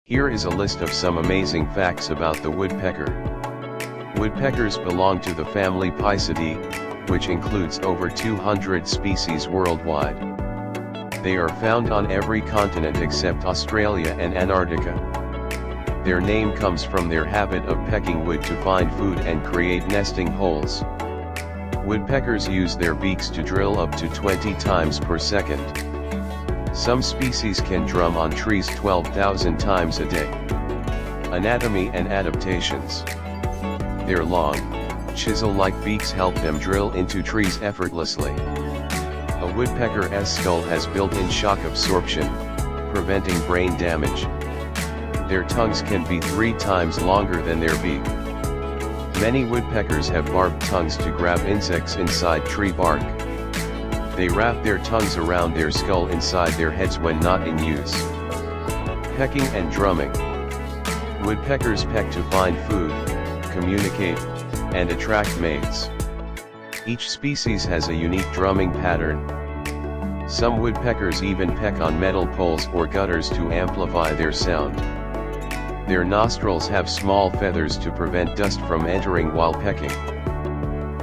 Here is a list of some amazing facts about the woodpecker. Woodpeckers belong to the family Picidae, which includes over 200 species worldwide. They are found on every continent except Australia and Antarctica. Their name comes from their habit of pecking wood to find food and create nesting holes. Woodpeckers use their beaks to drill up to 20 times per second. Some species can drum on trees 12,000 times a day. Anatomy and adaptations. Their long, chisel-like beaks help them drill into trees effortlessly. A woodpecker's skull has built-in shock absorption, preventing brain damage. Their tongues can be 3 times longer than their beak. Many woodpeckers have barbed tongues to grab insects inside tree bark. They wrap their tongues around their skull inside their heads when not in use. Pecking and drumming. Woodpeckers peck to find food, communicate, and attract mates. Each species has a unique drumming pattern. Some woodpeckers even peck on metal poles or gutters to amplify their sound. Their nostrils have small feathers to prevent dust from entering while pecking.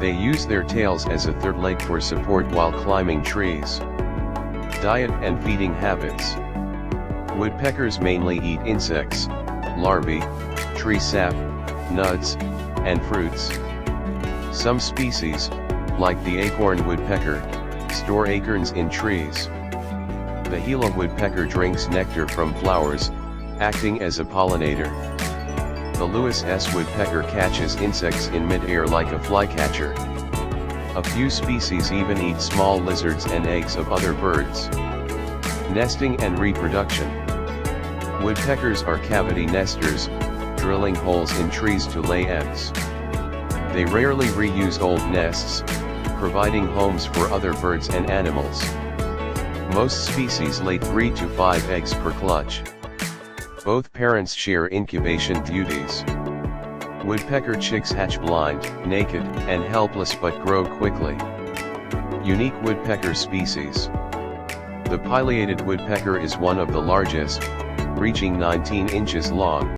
They use their tails as a third leg for support while climbing trees. Diet and feeding habits. Woodpeckers mainly eat insects, larvae, tree sap, nuts, and fruits. Some species, like the acorn woodpecker, store acorns in trees. The Gila woodpecker drinks nectar from flowers, acting as a pollinator. The Lewis S. woodpecker catches insects in mid-air like a flycatcher. A few species even eat small lizards and eggs of other birds. Nesting and reproduction. Woodpeckers are cavity nesters, drilling holes in trees to lay eggs. They rarely reuse old nests, providing homes for other birds and animals. Most species lay 3 to 5 eggs per clutch. Both parents share incubation duties. Woodpecker chicks hatch blind, naked, and helpless but grow quickly. Unique woodpecker species. The pileated woodpecker is one of the largest, reaching 19 inches long.